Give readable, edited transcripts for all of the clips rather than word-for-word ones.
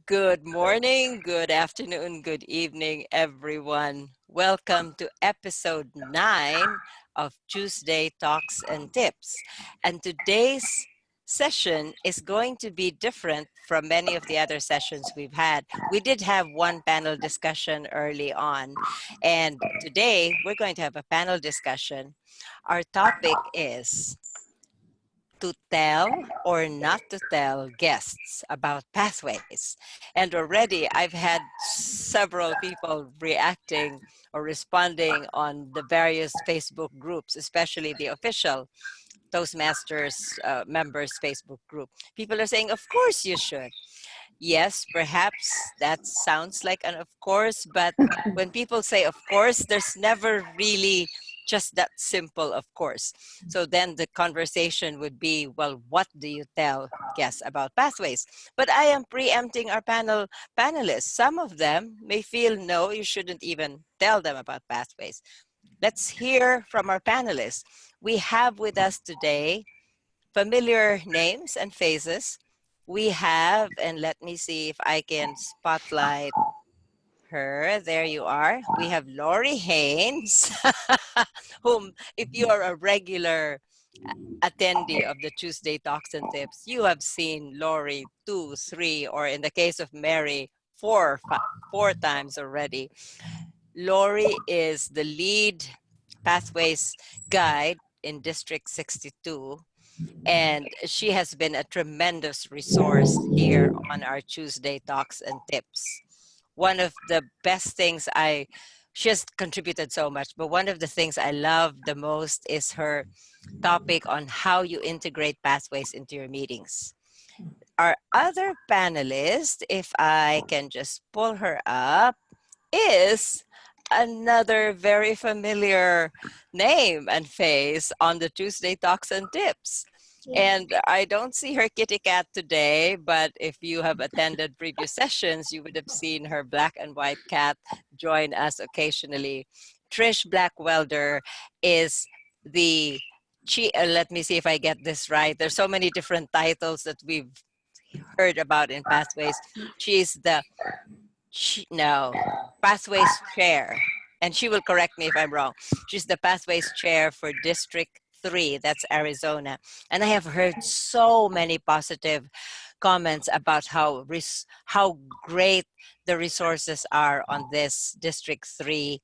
Good morning, good afternoon, good evening, everyone. Welcome to episode 9 of Tuesday Talks and Tips. And today's session is going to be different from many of the other sessions we've had. We did have one panel discussion early on, and today we're going to have a panel discussion. Our topic is to tell or not to tell guests about pathways. And already I've had several people reacting or responding on the various Facebook groups, especially the official Toastmasters members Facebook group. People are saying, of course you should. Yes, perhaps that sounds like an of course, but when people say of course, there's never really just that simple of course. So then the conversation would be, well, what do you tell guests about pathways? But I am preempting our panelists. Some of them may feel, no, you shouldn't even tell them about pathways. Let's hear from our panelists. We have with us today familiar names and faces. We have, and let me see if I can spotlight her. There you are. We have Lori Haynes, whom, if you are a regular attendee of the Tuesday Talks and Tips, you have seen Lori 2, 3, or in the case of Mary, four times already. Lori is the lead pathways guide in District 62. And she has been a tremendous resource here on our Tuesday Talks and Tips. One of the best things she has contributed so much, but one of the things I love the most is her topic on how you integrate pathways into your meetings. Our other panelist, if I can just pull her up, is another very familiar name and face on the Tuesday Talks and Tips. And I don't see her kitty cat today, but if you have attended previous sessions, you would have seen her black and white cat join us occasionally. Trish Blackwelder is let me see if I get this right. There's so many different titles that we've heard about in Pathways. She's the Pathways Chair, and she will correct me if I'm wrong. She's the Pathways Chair for District 3, that's Arizona. And I have heard so many positive comments about how great the resources are on this District 3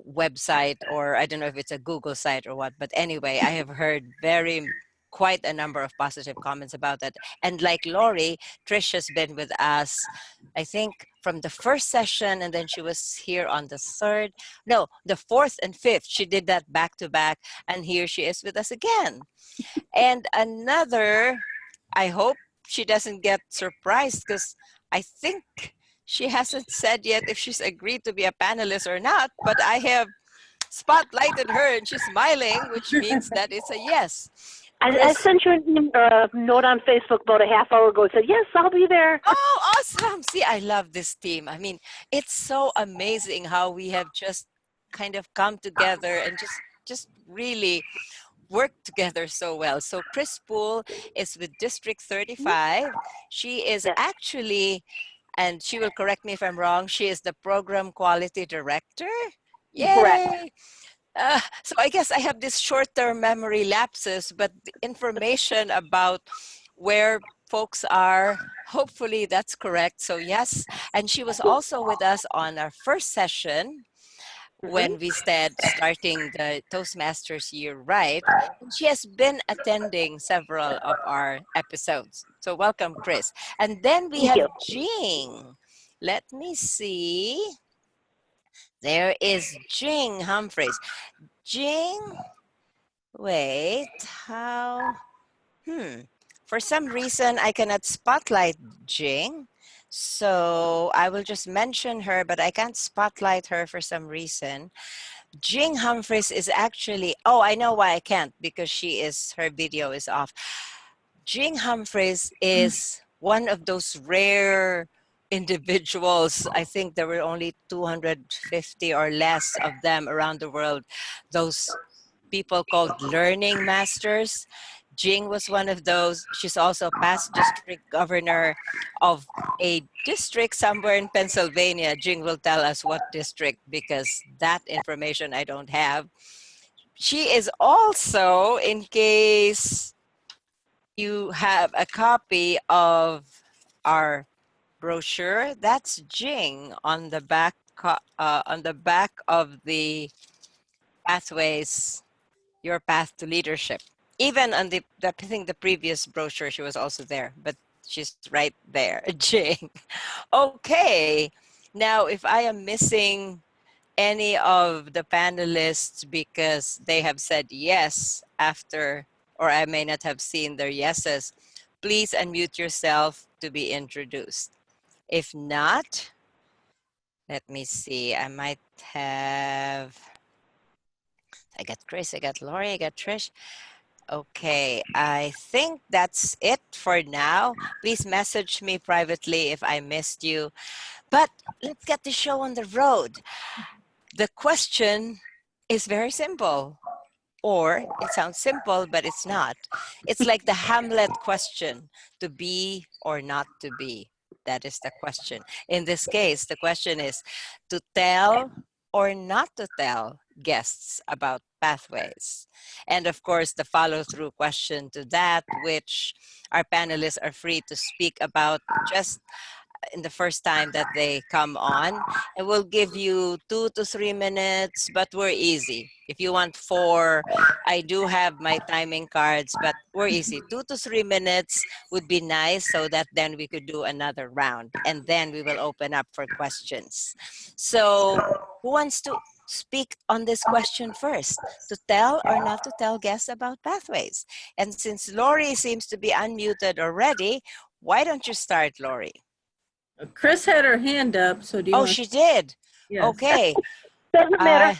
website, or I don't know if it's a Google site or what, but anyway, I have heard quite a number of positive comments about that. And like Lori, Trish has been with us, I think, from the first session, and then she was here on the fourth and fifth. She did that back to back, and here she is with us again. And another, I hope she doesn't get surprised, because I think she hasn't said yet if she's agreed to be a panelist or not, but I have spotlighted her and she's smiling, which means that it's a yes. I sent you a note on Facebook about a half hour ago. It said, yes, I'll be there. Oh, awesome. See, I love this team. I mean, it's so amazing how we have just kind of come together and just really work together so well. So Kris Poole is with District 35. She is actually, and she will correct me if I'm wrong, she is the Program Quality Director. Yay! Correct. So I guess I have this short-term memory lapses, but the information about where folks are, hopefully that's correct. So yes, and she was also with us on our first session when we said starting the Toastmasters year right. And she has been attending several of our episodes. So welcome, Kris. And then we have Jing. Let me see. There is Jing Humphreys. Jing, wait, for some reason I cannot spotlight Jing. So I will just mention her, but I can't spotlight her for some reason. Jing Humphreys is actually, oh, I know why I can't, because her video is off. Jing Humphreys is one of those rare individuals. I think there were only 250 or less of them around the world. Those people called learning masters. Jing was one of those. She's also past district governor of a district somewhere in Pennsylvania. Jing will tell us what district because that information I don't have. She is also, in case you have a copy of our brochure, that's Jing on the back of the Pathways, Your Path to Leadership. Even on I think the previous brochure, she was also there, but she's right there, Jing. Okay, now if I am missing any of the panelists because they have said yes after, or I may not have seen their yeses, please unmute yourself to be introduced. If not, let me see, I might have, I got Kris, I got Lori, I got Trish. Okay, I think that's it for now. Please message me privately if I missed you. But let's get the show on the road. The question is very simple, or it sounds simple, but it's not. It's like the Hamlet question, to be or not to be. That is the question. In this case, the question is to tell or not to tell guests about pathways. And of course, the follow-through question to that, which our panelists are free to speak about just in the first time that they come on, and we'll give you 2 to 3 minutes, but we're easy. If you want 4, I do have my timing cards, but we're easy. 2 to 3 minutes would be nice so that then we could do another round, and then we will open up for questions. So who wants to speak on this question first, to tell or not to tell guests about pathways? And since Lori seems to be unmuted already, why don't you start, Lori? Kris had her hand up, so do you want she did? Yes. Okay. Doesn't matter.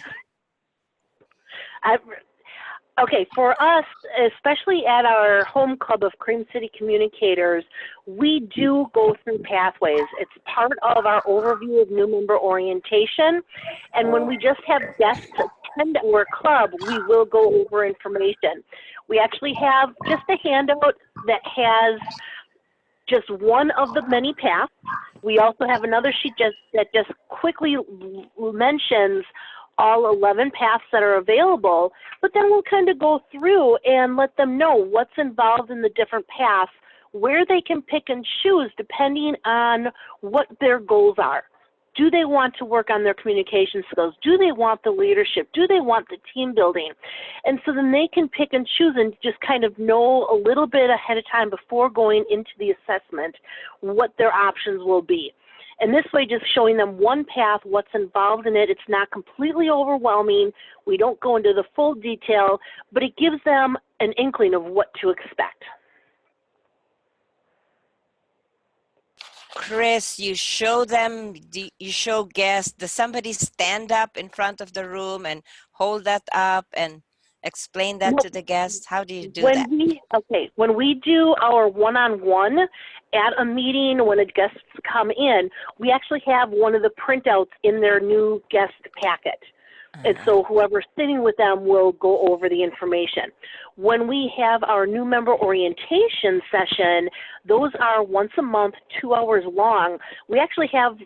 Okay, for us, especially at our home club of Cream City Communicators, we do go through pathways. It's part of our overview of new member orientation. And when we just have guests attend our club, we will go over information. We actually have just a handout that has just one of the many paths. We also have another sheet that just quickly mentions all 11 paths that are available, but then we'll kind of go through and let them know what's involved in the different paths, where they can pick and choose depending on what their goals are. Do they want to work on their communication skills? Do they want the leadership? Do they want the team building? And so then they can pick and choose and just kind of know a little bit ahead of time before going into the assessment what their options will be. And this way, just showing them one path, what's involved in it. It's not completely overwhelming. We don't go into the full detail, but it gives them an inkling of what to expect. Kris, you show them, you show guests, does somebody stand up in front of the room and hold that up and explain that to the guests? How do you do that? When we do our one-on-one at a meeting, when the guests come in, we actually have one of the printouts in their new guest packet. And so whoever's sitting with them will go over the information. When we have our new member orientation session, those are once a month, 2 hours long. We actually have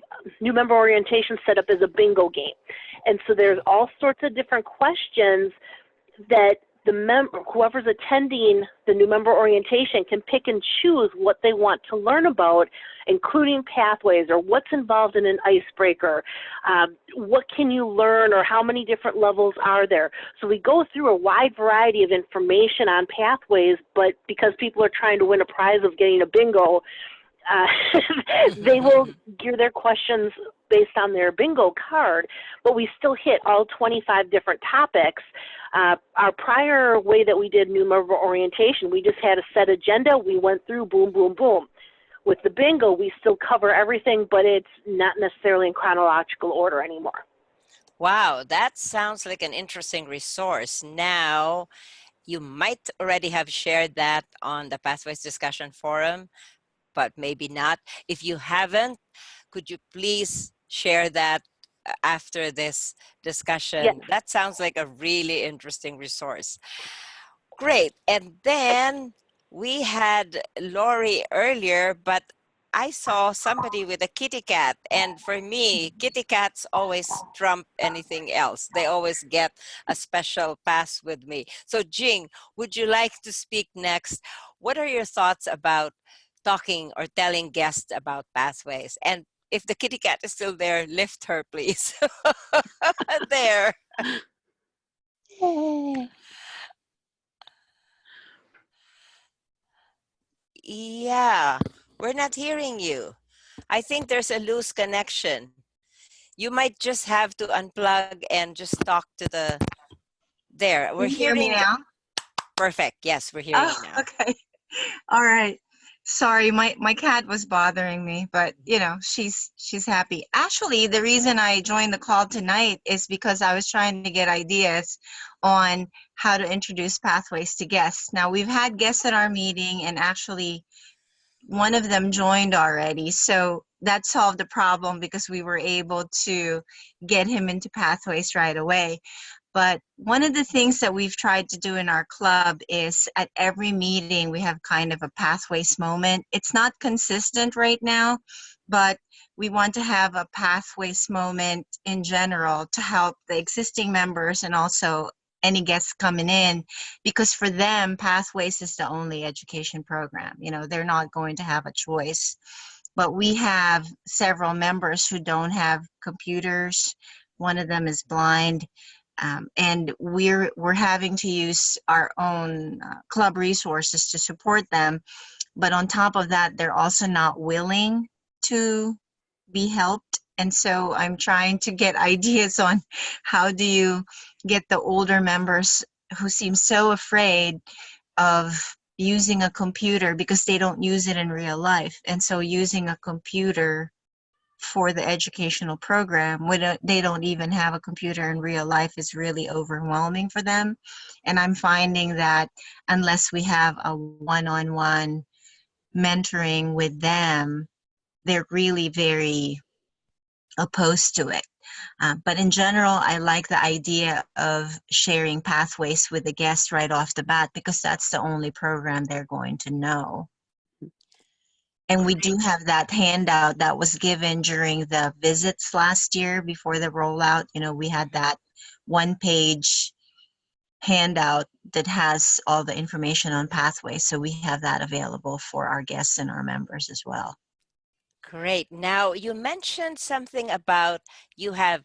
new member orientation set up as a bingo game. And so there's all sorts of different questions that whoever's attending the new member orientation can pick and choose what they want to learn about, including pathways or what's involved in an icebreaker, what can you learn or how many different levels are there. So we go through a wide variety of information on pathways, but because people are trying to win a prize of getting a bingo, they will gear their questions based on their bingo card, but we still hit all 25 different topics. Our prior way that we did new member orientation, we just had a set agenda. We went through boom, boom, boom. With the bingo, we still cover everything, but it's not necessarily in chronological order anymore. Wow, that sounds like an interesting resource. Now, you might already have shared that on the Pathways Discussion Forum, but maybe not. If you haven't, could you please share that after this discussion? Yes. That sounds like a really interesting resource. Great. And then we had Lori earlier, but I saw somebody with a kitty cat. And for me, kitty cats always trump anything else. They always get a special pass with me. So, Jing, would you like to speak next? What are your thoughts about talking or telling guests about pathways? And if the kitty cat is still there, lift her, please. There. Yeah, we're not hearing you. I think there's a loose connection. You might just have to unplug and just talk to the. There, we're Can you hear me hearing. now? Perfect. Yes, we're hearing Oh, you now. okay. All right. Sorry, my cat was bothering me, but you know, she's happy. Actually, the reason I joined the call tonight is because I was trying to get ideas on how to introduce pathways to guests. Now, we've had guests at our meeting, and actually one of them joined already. So that solved the problem because we were able to get him into pathways right away. But one of the things that we've tried to do in our club is at every meeting, we have kind of a pathways moment. It's not consistent right now, but we want to have a pathways moment in general to help the existing members and also any guests coming in, because for them, pathways is the only education program. You know, they're not going to have a choice. But we have several members who don't have computers. One of them is blind. And we're having to use our own club resources to support them. But on top of that, they're also not willing to be helped. And so I'm trying to get ideas on how do you get the older members who seem so afraid of using a computer because they don't use it in real life. And so using a computer for the educational program when they don't even have a computer in real life is really overwhelming for them. And I'm finding that unless we have a one-on-one mentoring with them, they're really very opposed to it. But in general, I like the idea of sharing pathways with the guests right off the bat because that's the only program they're going to know. And we do have that handout that was given during the visits last year before the rollout. You know, we had that one-page handout that has all the information on pathways. So we have that available for our guests and our members as well. Great. Now, you mentioned something about you have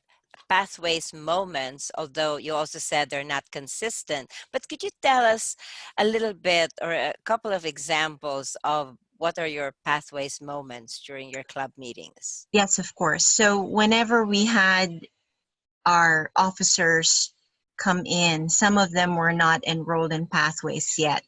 pathways moments, although you also said they're not consistent. But could you tell us a little bit or a couple of examples of what are your pathways moments during your club meetings? Yes, of course. So whenever we had our officers come in, some of them were not enrolled in pathways yet.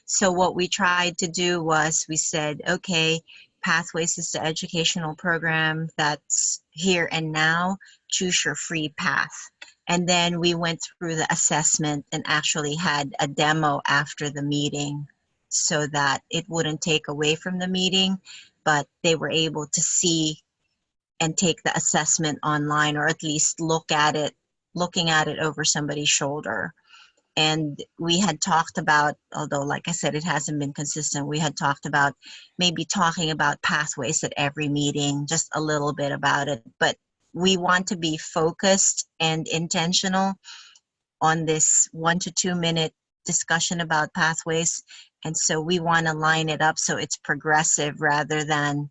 So what we tried to do was we said, okay, pathways is the educational program that's here and now, choose your free path. And then we went through the assessment and actually had a demo after the meeting so that it wouldn't take away from the meeting, but they were able to see and take the assessment online, or at least looking at it over somebody's shoulder. And we had talked about, although like I said, it hasn't been consistent, we had talked about maybe talking about pathways at every meeting, just a little bit about it. But we want to be focused and intentional on this 1 to 2 minute discussion about pathways. And so we want to line it up so it's progressive rather than,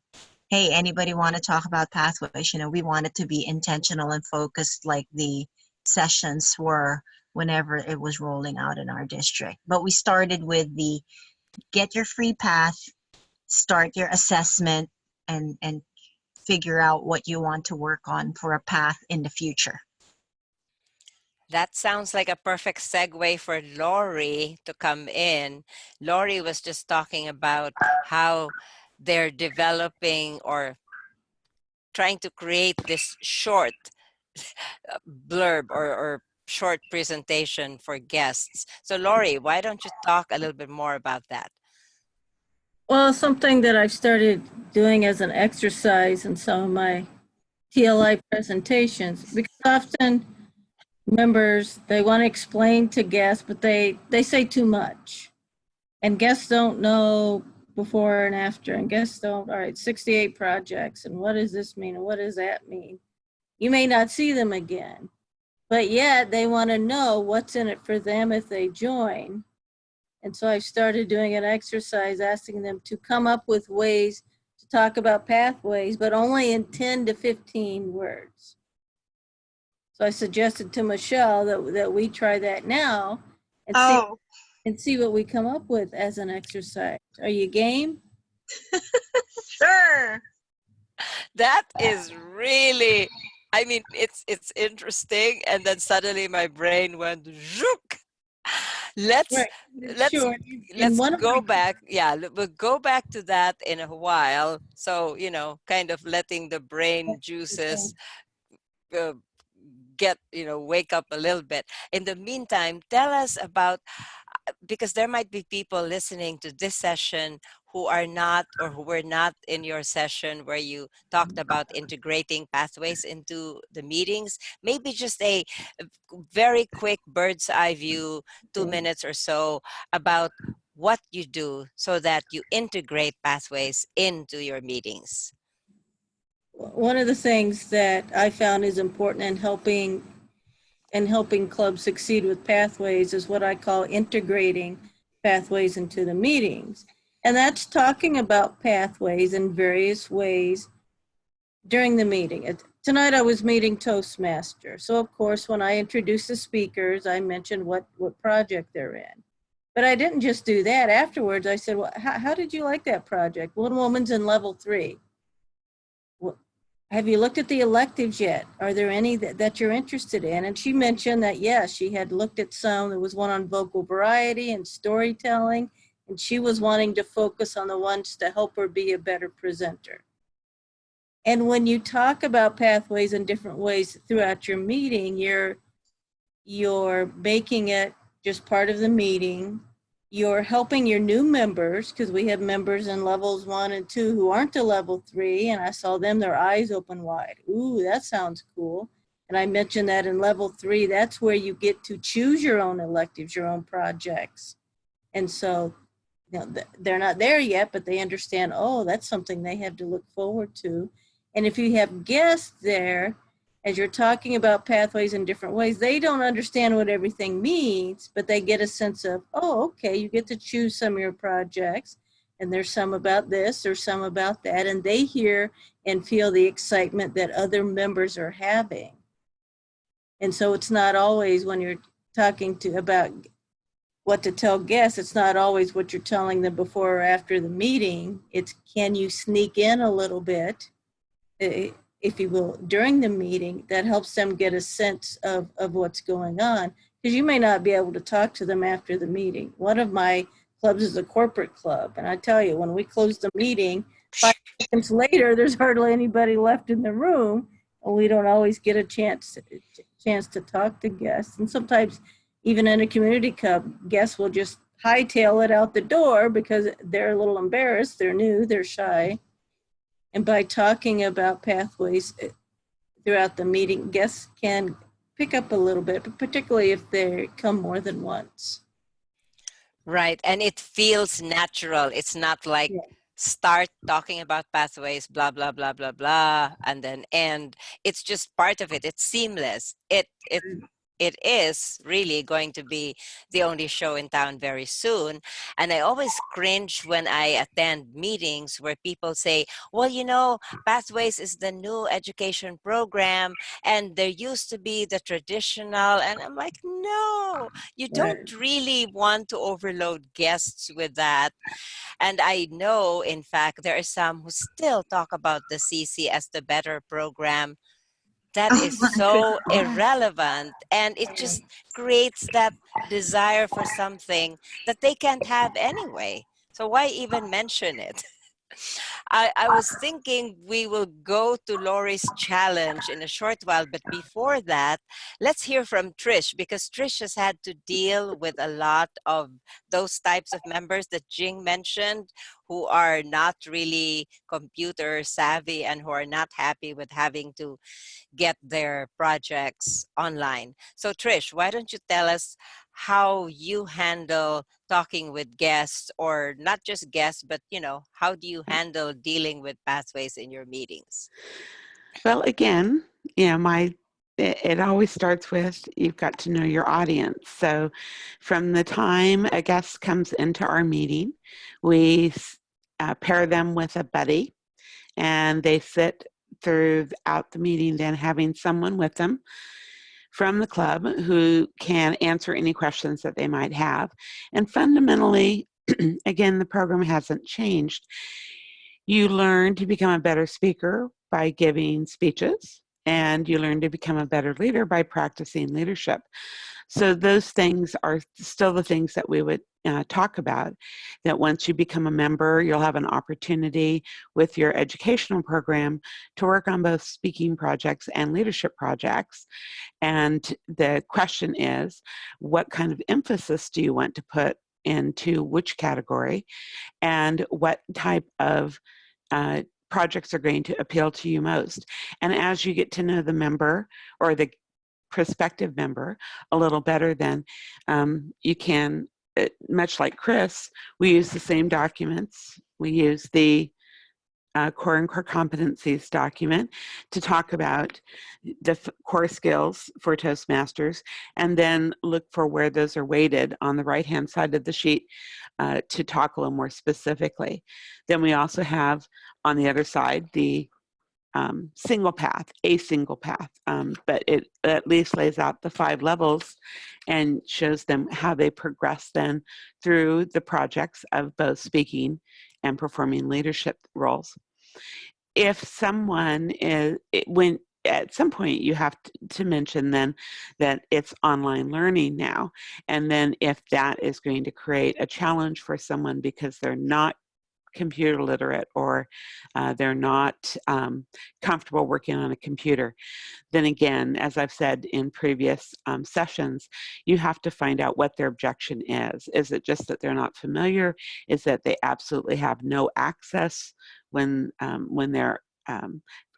hey, anybody want to talk about pathways? You know, we want it to be intentional and focused like the sessions were whenever it was rolling out in our district. But we started with the get your free path, start your assessment, and figure out what you want to work on for a path in the future. That sounds like a perfect segue for Lori to come in. Lori was just talking about how they're developing or trying to create this short blurb or short presentation for guests. So Lori, why don't you talk a little bit more about that? Well, something that I've started doing as an exercise in some of my TLI presentations, because often members, they want to explain to guests, but they say too much. And guests don't know before and after. And guests don't, all right, 68 projects. And what does this mean? And what does that mean? You may not see them again, but yet they want to know what's in it for them if they join. And so I started doing an exercise asking them to come up with ways to talk about pathways, but only in 10 to 15 words. So I suggested to Michelle that we try that now and see what we come up with as an exercise. Are you game? Sure. That is really, I mean, it's interesting, and then suddenly my brain went zook. Let's Right. let's Sure. let's go back. Yeah, we'll go back to that in a while. So, kind of letting the brain juices uh, wake up a little bit. In the meantime, tell us about, because there might be people listening to this session who are not, or who were not in your session where you talked about integrating pathways into the meetings. Maybe just a very quick bird's eye view, 2 minutes or so, about what you do so that you integrate pathways into your meetings. One of the things that I found is important in helping clubs succeed with pathways is what I call integrating pathways into the meetings. And that's talking about pathways in various ways during the meeting. Tonight I was meeting Toastmaster. So of course, when I introduced the speakers, I mentioned what project they're in. But I didn't just do that. Afterwards, I said, well, how did you like that project? One woman's in level 3. Have you looked at the electives yet? Are there any that you're interested in? And she mentioned that, yes, she had looked at some. There was one on vocal variety and storytelling, and she was wanting to focus on the ones to help her be a better presenter. And when you talk about pathways in different ways throughout your meeting, you're making it just part of the meeting. You're helping your new members, because we have members in levels 1 and 2 who aren't to level 3, and I saw them, their eyes open wide. Ooh, that sounds cool. And I mentioned that in level 3, that's where you get to choose your own electives, your own projects. And so, they're not there yet, but they understand, oh, that's something they have to look forward to. And if you have guests there, as you're talking about pathways in different ways, they don't understand what everything means, but they get a sense of, oh, okay, you get to choose some of your projects, and there's some about this, there's some about that, and they hear and feel the excitement that other members are having. And so it's not always, when you're talking about what to tell guests, it's not always what you're telling them before or after the meeting. It's, can you sneak in a little bit, if you will, during the meeting, that helps them get a sense of what's going on, because you may not be able to talk to them after the meeting. One of my clubs is a corporate club, and I tell you, when we close the meeting, 5 seconds later, there's hardly anybody left in the room, and we don't always get a chance to talk to guests. And sometimes, even in a community club, guests will just hightail it out the door because they're a little embarrassed, they're new, they're shy. And by talking about pathways throughout the meeting, guests can pick up a little bit, but particularly if they come more than once. Right. And it feels natural. It's not like start talking about pathways, blah, blah, blah, blah, blah, and then end. It's just part of it. It's seamless. It is really going to be the only show in town very soon. And I always cringe when I attend meetings where people say, well, Pathways is the new education program, and there used to be the traditional. And I'm like, no, you don't really want to overload guests with that. And I know, in fact, there are some who still talk about the CC as the better program. That is so irrelevant, and it just creates that desire for something that they can't have anyway. So why even mention it? I was thinking we will go to Lori's challenge in a short while, but before that, let's hear from Trish, because Trish has had to deal with a lot of those types of members that Jing mentioned, who are not really computer savvy and who are not happy with having to get their projects online. So Trish, why don't you tell us how you handle talking with guests, or not just guests, but how do you handle dealing with pathways in your meetings? Well, again, it always starts with you've got to know your audience. So from the time a guest comes into our meeting, we pair them with a buddy, and they sit throughout the meeting then having someone with them from the club who can answer any questions that they might have. And fundamentally, again, the program hasn't changed. You learn to become a better speaker by giving speeches, and you learn to become a better leader by practicing leadership. So those things are still the things that we would talk about, that once you become a member, you'll have an opportunity with your educational program to work on both speaking projects and leadership projects. And the question is, what kind of emphasis do you want to put into which category, and what type of projects are going to appeal to you most? And as you get to know the member or the prospective member a little better, then you can, much like Kris, we use the same documents. We use the core and core competencies document to talk about the core skills for Toastmasters, and then look for where those are weighted on the right-hand side of the sheet to talk a little more specifically. Then we also have on the other side the single path, a single path, but it at least lays out the 5 levels and shows them how they progress then through the projects of both speaking and performing leadership roles. If someone is, when at some point you have to mention then that it's online learning now, and then if that is going to create a challenge for someone because they're not computer literate, or they're not comfortable working on a computer, then again, as I've said in previous sessions, you have to find out what their objection is. Is it just that they're not familiar? Is that they absolutely have no access when they're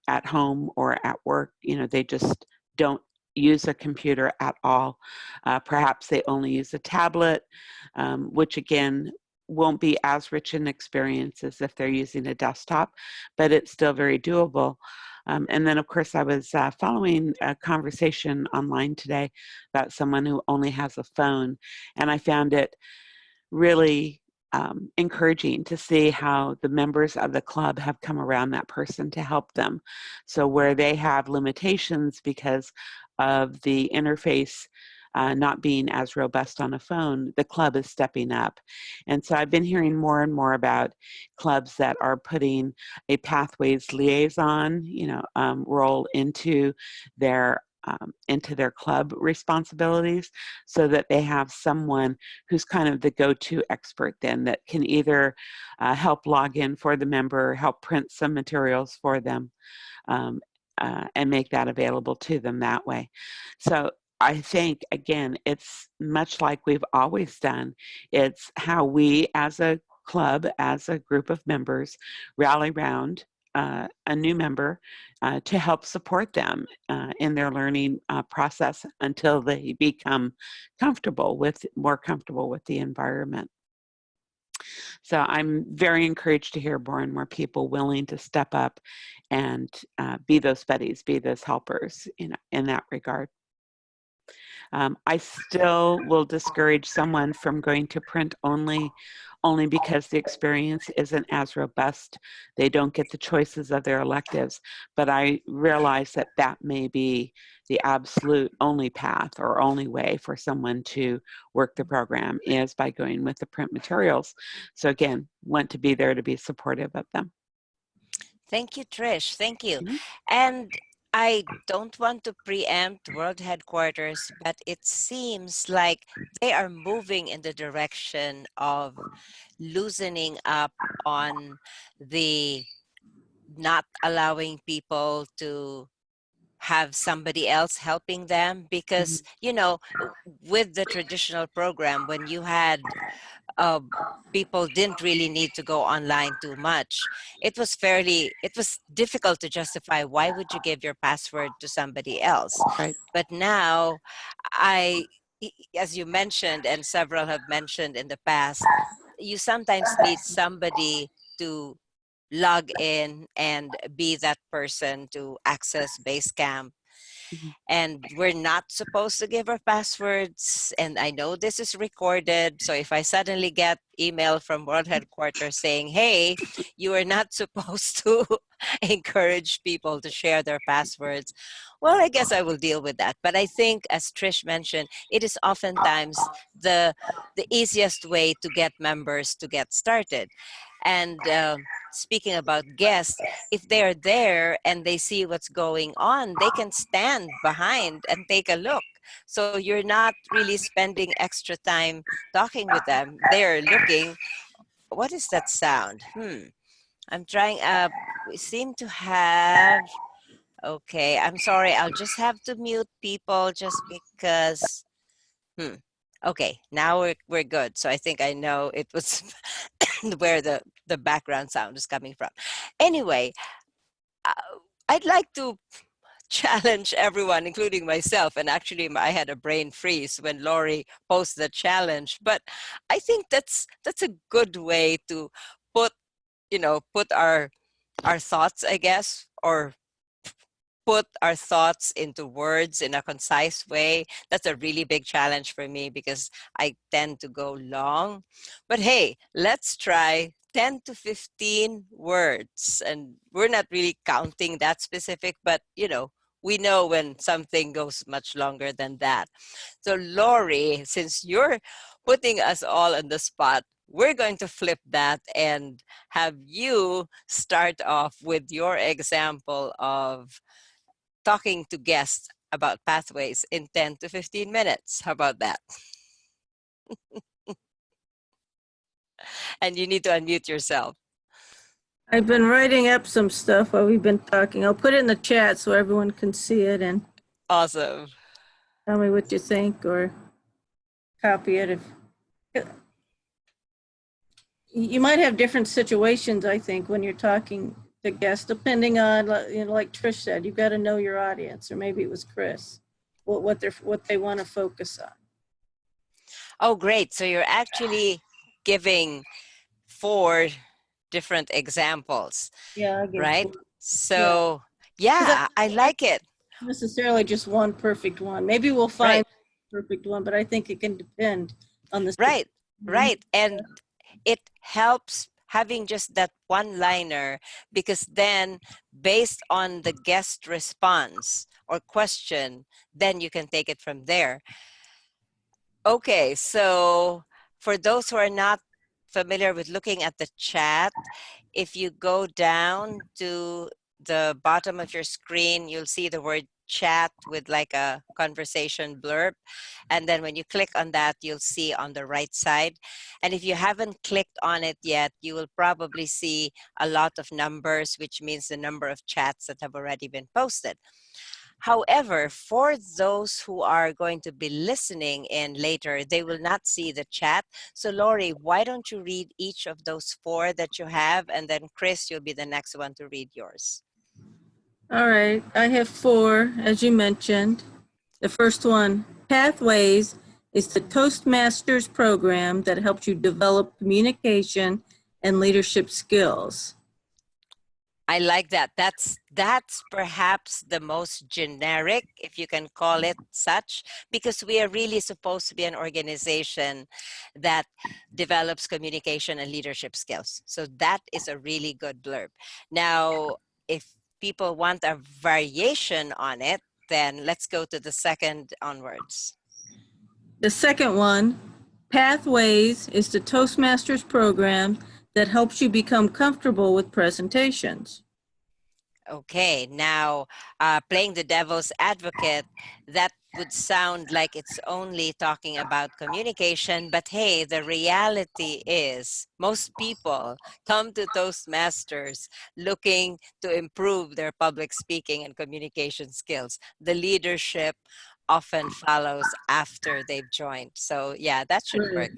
at home or at work? They just don't use a computer at all. Perhaps they only use a tablet, which again won't be as rich an experience as if they're using a desktop, but it's still very doable. And then, of course, I was following a conversation online today about someone who only has a phone, and I found it really encouraging to see how the members of the club have come around that person to help them. So where they have limitations because of the interface not being as robust on a phone, the club is stepping up. And so I've been hearing more and more about clubs that are putting a pathways liaison, role into their club responsibilities, so that they have someone who's kind of the go-to expert then, that can either help log in for the member, help print some materials for them, and make that available to them that way. So I think, again, it's much like we've always done. It's how we as a club, as a group of members, rally around a new member to help support them in their learning process until they become more comfortable with the environment. So I'm very encouraged to hear more and more people willing to step up and be those buddies, be those helpers in that regard. I still will discourage someone from going to print only because the experience isn't as robust. They don't get the choices of their electives, but I realize that that may be the absolute only path or only way for someone to work the program, is by going with the print materials. So again, want to be there to be supportive of them. Thank you, Trish. Thank you. Mhm. And I don't want to preempt World Headquarters, but it seems like they are moving in the direction of loosening up on the not allowing people to have somebody else helping them, because with the traditional program, when you had uh, people didn't really need to go online too much. It was difficult to justify why would you give your password to somebody else. Right. But now, I, as you mentioned, and several have mentioned in the past, you sometimes need somebody to log in and be that person to access Basecamp, Mhm. and we're not supposed to give our passwords. And I know this is recorded, so if I suddenly get email from world headquarters saying, hey, you are not supposed to encourage people to share their passwords, well, I guess I will deal with that. But I think, as Trish mentioned, it is oftentimes the easiest way to get members to get started. And speaking about guests, if they're there and they see what's going on, they can stand behind and take a look. So you're not really spending extra time talking with them. They're looking. What is that sound? I'm trying. We seem to have. Okay, I'm sorry. I'll just have to mute people just because. Hmm. Okay, now we're good. So I think I know it was where the background sound is coming from. Anyway, I'd like to challenge everyone, including myself. And actually, I had a brain freeze when Lori posted the challenge. But I think that's a good way to put put our thoughts, I guess, or put our thoughts into words in a concise way. That's a really big challenge for me because I tend to go long. But hey, let's try 10 to 15 words. And we're not really counting that specific, but we know when something goes much longer than that. So Lori, since you're putting us all on the spot, we're going to flip that and have you start off with your example of talking to guests about pathways in 10 to 15 minutes. How about that? And you need to unmute yourself. I've been writing up some stuff while we've been talking. I'll put it in the chat so everyone can see it and Awesome. tell me what you think or copy it. If you might have different situations, I think, when you're talking to guests, depending on, like Trish said, you've got to know your audience, or maybe it was Kris, what they want to focus on. Oh, great. So you're actually giving 4 different examples, Yeah, I guess. right? So yeah, I like it. Necessarily just one perfect one. Maybe we'll find a perfect one, but I think it can depend on the Right, right. And it helps having just that one-liner, because then based on the guest response or question, then you can take it from there. Okay, so for those who are not familiar with looking at the chat, if you go down to the bottom of your screen, you'll see the word chat with like a conversation blurb. And then when you click on that, you'll see on the right side. And if you haven't clicked on it yet, you will probably see a lot of numbers, which means the number of chats that have already been posted. However, for those who are going to be listening in later, they will not see the chat. So Lori, why don't you read each of those 4 that you have, and then Kris, you'll be the next one to read yours. All right, I have 4, as you mentioned. The first one, Pathways, is the Toastmasters program that helps you develop communication and leadership skills. I like that. That's perhaps the most generic, if you can call it such, because we are really supposed to be an organization that develops communication and leadership skills. So that is a really good blurb. Now, if people want a variation on it, then let's go to the second onwards. The second one, Pathways, is the Toastmasters program that helps you become comfortable with presentations. Okay, now playing the devil's advocate, that would sound like it's only talking about communication, but hey, the reality is most people come to Toastmasters looking to improve their public speaking and communication skills. The leadership often follows after they've joined. So yeah, that should Right. work.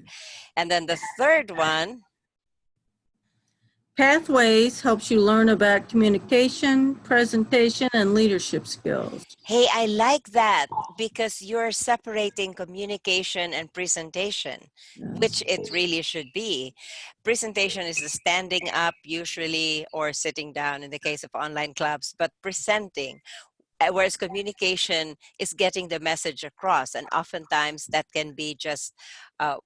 And then the third one, Pathways helps you learn about communication, presentation, and leadership skills. hey, I like that because you're separating communication and presentation, which Yes. it really should be. Presentation is the standing up usually or sitting down in the case of online clubs, but presenting. Whereas communication is getting the message across, and oftentimes that can be just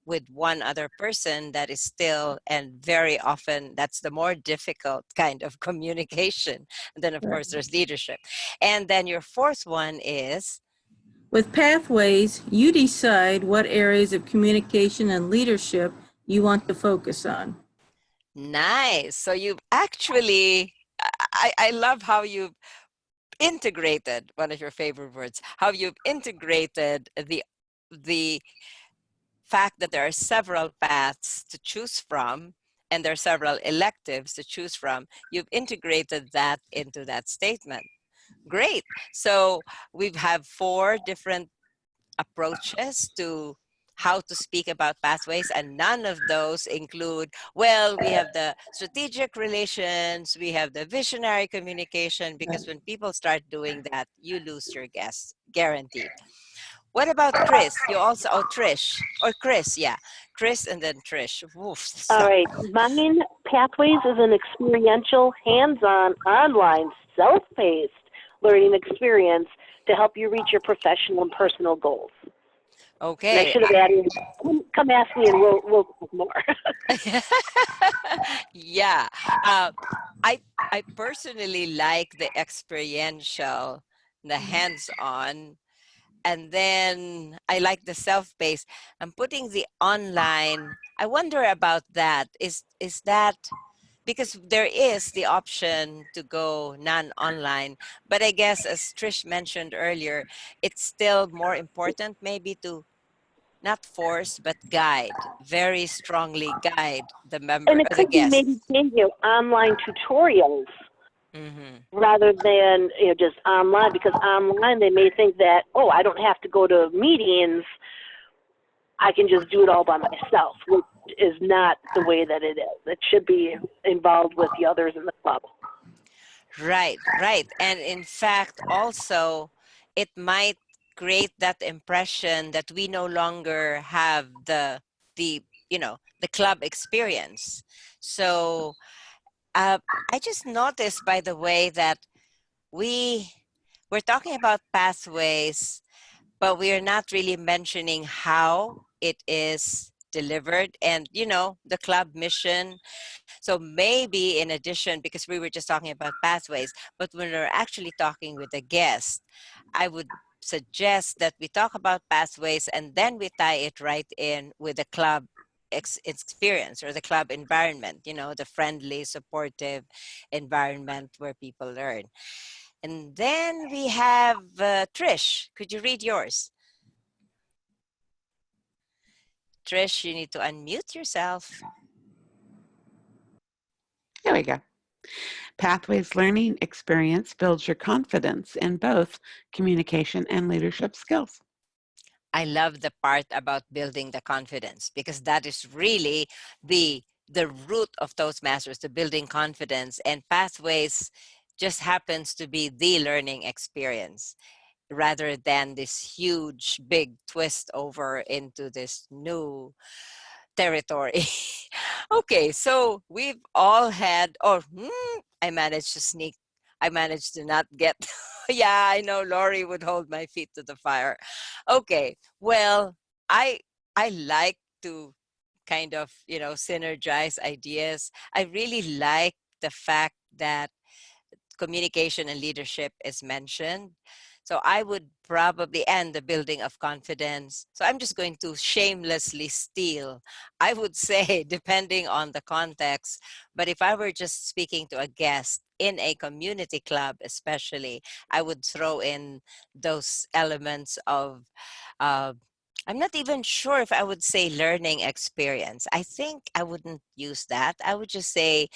with one other person that is still, and very often that's the more difficult kind of communication. And then of Right. course there's leadership. And then your fourth one is With Pathways, you decide what areas of communication and leadership you want to focus on. nice. So you've actually, I love how you've integrated, one of your favorite words, how you've integrated the fact that there are several paths to choose from and there are several electives to choose from. You've integrated that into that statement. Great. So we have 4 different approaches to how to speak about pathways, and none of those include, well, we have the strategic relations, we have the visionary communication, because when people start doing that, you lose your guests, guaranteed. What about Kris? You also, oh, Trish, or Kris, yeah. Kris and then Trish. Oof, All so, right. Mine Pathways is an experiential, hands-on, online, self-paced learning experience to help you reach your professional and personal goals. And I okay. should have added, come ask me and we'll talk more. Yeah. I I personally like the experiential, the hands-on, and then I like the self-paced. I'm putting the online. I wonder about that. Is that because there is the option to go non-online, but I guess as Trish mentioned earlier, it's still more important maybe to not force but guide, very strongly guide the And member, it the could be maybe guests. online tutorials Hmm. rather than just online, because online they may think that, oh, I don't have to go to meetings, I can just do it all by myself, which is not the way that it is. It should be involved with the others in the club. Right, right. And in fact, also, it might create that impression that we no longer have the the club experience. So uh, I just noticed, by the way, that we we're talking about pathways, but we are not really mentioning how it is delivered, and the club mission. So maybe in addition, because we were just talking about pathways, but when we're actually talking with a guest, I would suggest that we talk about pathways and then we tie it right in with the club experience or the club environment, the friendly, supportive environment where people learn. And then we have Trish. Could you read yours? Trish, you need to unmute yourself. There we go. Pathways learning experience builds your confidence in both communication and leadership skills. I love the part about building the confidence, because that is really the root of Toastmasters, the building confidence, and pathways just happens to be the learning experience rather than this huge big twist over into this new territory. Okay, so we've all had, I managed to sneak. I managed to not get. Yeah, I know Lori would hold my feet to the fire. Okay, well, I I like to kind of synergize ideas. I really like the fact that communication and leadership is mentioned. So I would probably end the building of confidence. So I'm just going to shamelessly steal, I would say, depending on the context. But if I were just speaking to a guest in a community club, especially, I would throw in those elements of, uh, I'm not even sure if I would say learning experience. I think I wouldn't use that. I would just say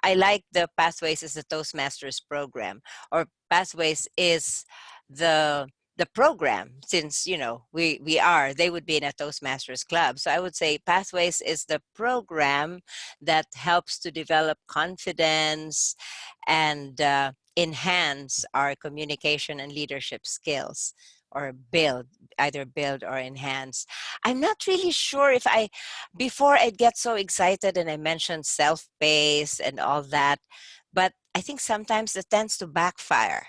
I like the Pathways as the Toastmasters program, or Pathways is the the program, since they would be in a Toastmasters club. So I would say Pathways is the program that helps to develop confidence and enhance our communication and leadership skills, or either build or enhance. I'm not really sure if before I'd get so excited and I mentioned self-paced and all that, but I think sometimes it tends to backfire.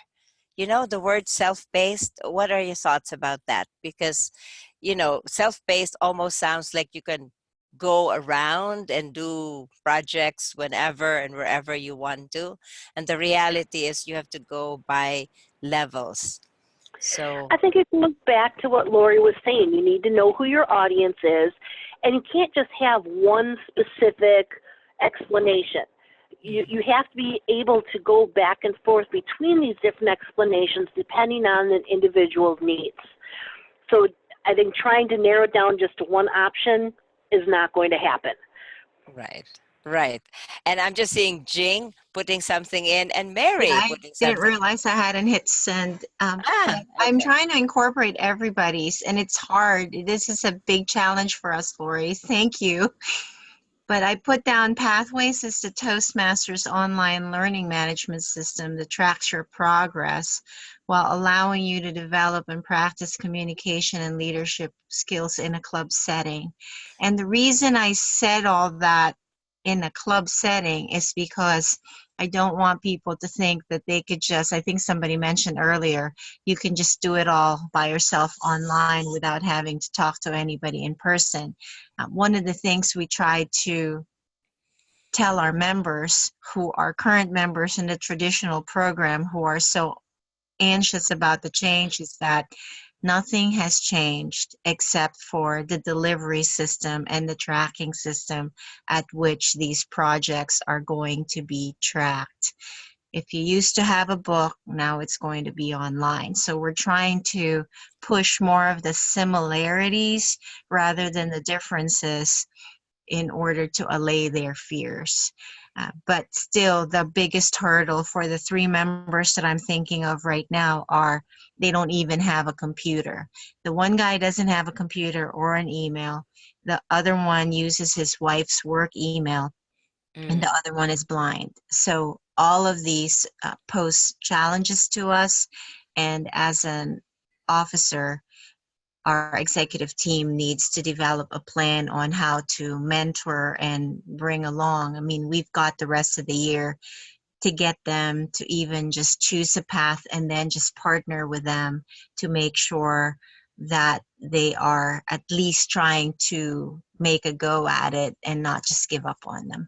The word self-paced, what are your thoughts about that? Because, self-paced almost sounds like you can go around and do projects whenever and wherever you want to. And the reality is you have to go by levels. So, I think it goes back to what Lori was saying. You need to know who your audience is, and you can't just have one specific explanation. You have to be able to go back and forth between these different explanations depending on the individual's needs. So I think trying to narrow it down just to one option is not going to happen. right. And I'm just seeing Jing putting something in and Mary Yeah, I putting didn't something. realize I hadn't hit send. But I'm Okay. trying to incorporate everybody's, and it's hard. This is a big challenge for us, Lori. Thank you. But I put down Pathways is the Toastmasters online learning management system that tracks your progress while allowing you to develop and practice communication and leadership skills in a club setting. And the reason I said all that in a club setting is because I don't want people to think that they could just, I think somebody mentioned earlier, you can just do it all by yourself online without having to talk to anybody in person. One of the things we try to tell our members who are current members in the traditional program who are so anxious about the change is that nothing has changed except for the delivery system and the tracking system at which these projects are going to be tracked. If you used to have a book, now it's going to be online. So we're trying to push more of the similarities rather than the differences in order to allay their fears. But still, the biggest hurdle for the 3 members that I'm thinking of right now are they don't even have a computer. The one guy doesn't have a computer or an email. The other one uses his wife's work email, and the other one is blind. So all of these pose challenges to us, and as an officer, our executive team needs to develop a plan on how to mentor and bring along. I mean, we've got the rest of the year to get them to even just choose a path and then just partner with them to make sure that they are at least trying to make a go at it and not just give up on them.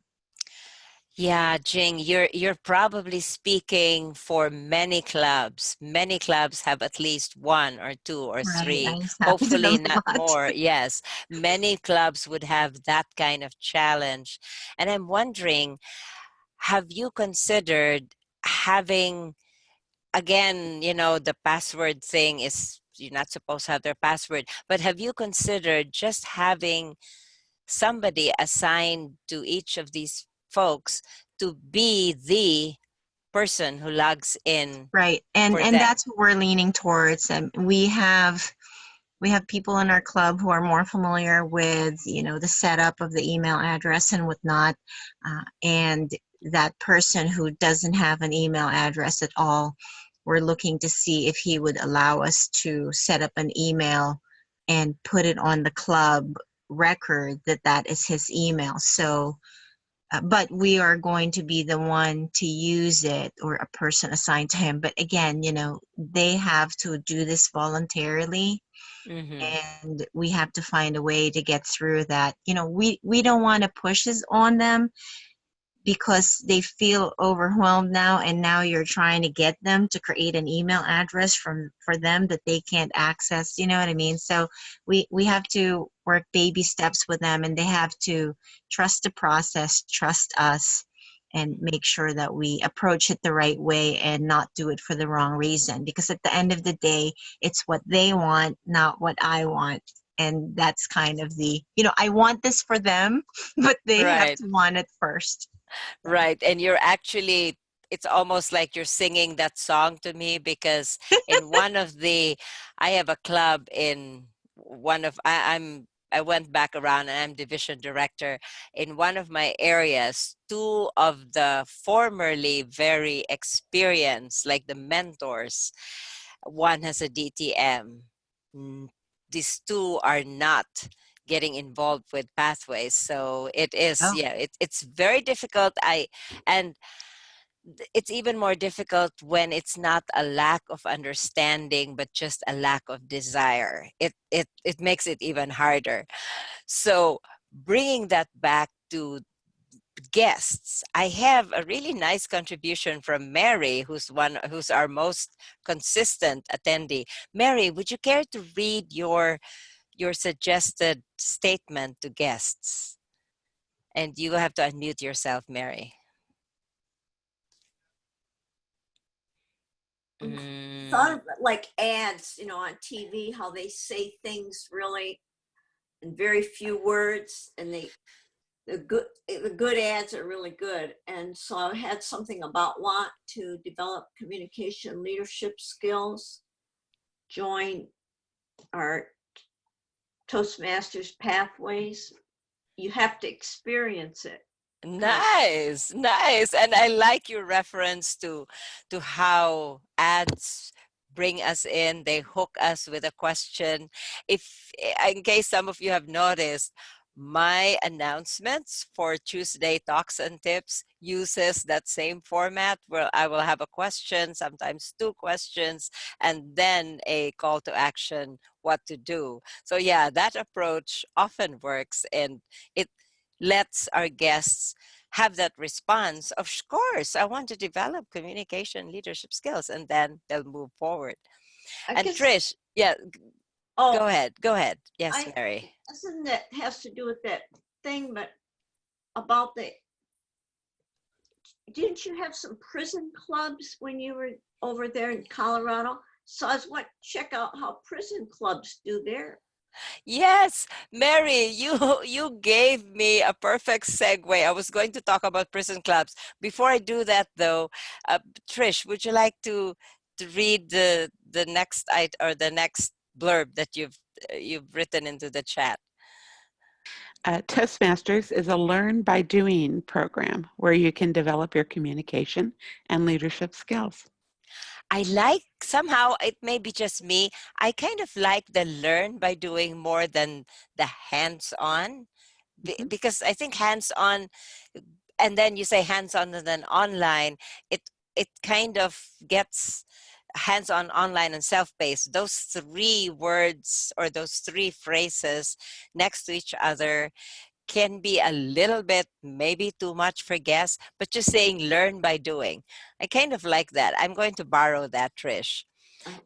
Yeah, Jing, you're probably speaking for many clubs. Many clubs have at least 1 or 2 or Right, 3, it's happened to hopefully them a not lot. more. Yes, many clubs would have that kind of challenge. And I'm wondering, have you considered having, again, the password thing is you're not supposed to have their password, but have you considered just having somebody assigned to each of these folks to be the person who logs in Right, for and them? that's what we're leaning towards. And we have people in our club who are more familiar with, the setup of the email address and whatnot. And that person who doesn't have an email address at all, we're looking to see if he would allow us to set up an email and put it on the club record that that is his email. So, but we are going to be the one to use it, or a person assigned to him. But again, they have to do this voluntarily. Mm-hmm. And we have to find a way to get through that. We don't want to push this on them because they feel overwhelmed now, and now you're trying to get them to create an email address for them that they can't access. You know what I mean? So we have to work baby steps with them, and they have to trust the process, trust us, and make sure that we approach it the right way and not do it for the wrong reason. Because at the end of the day, it's what they want, not what I want. And that's kind of I want this for them, but they have Right. to want it first. Right. And you're actually it's almost like you're singing that song to me, because in one of the, I have a club in one of, I went back around and I'm division director in one of my areas. Two of the formerly very experienced, like the mentors, one has a DTM. Mm, These two are not getting involved with pathways. So it is, Oh, yeah, it's very difficult. And it's even more difficult when it's not a lack of understanding, but just a lack of desire. It makes it even harder. So bringing that back to guests, I have a really nice contribution from Mary, who's our most consistent attendee. Mary, would you care to read your suggested statement to guests? And you have to unmute yourself, Mary. Thought of like ads, on TV, how they say things really in very few words, and the good ads are really good. And so I had something about want to develop communication leadership skills, join our Toastmasters pathways. You have to experience it. Nice, nice. And I like your reference to how ads bring us in, they hook us with a question. If in case some of you have noticed, my announcements for Tuesday Talks and Tips uses that same format where I will have a question, sometimes two questions, and then a call to action, what to do. So yeah, that approach often works, and it lets our guests have that response of course I want to develop communication leadership skills, and then they'll move forward. I And guess, Trish, yeah, oh, go ahead, yes, I, Mary. isn't that has to do with that thing, but about didn't you have some prison clubs when you were over there in Colorado? So I was want to check out how prison clubs do there. Yes, Mary, you gave me a perfect segue. I was going to talk about prison clubs. Before I do that though, Trish, would you like to read the next or the next blurb that you've written into the chat? Toastmasters is a learn by doing program where you can develop your communication and leadership skills. I like, somehow it may be just me, I kind of like the learn by doing more than the hands on, Mhm. because I think hands on, and then you say hands on and then online, it kind of gets hands on, online, and self paced. Those three words or those three phrases next to each other can be a little bit maybe too much for guests, but just saying learn by doing, I kind of like that. I'm going to borrow that, Trish.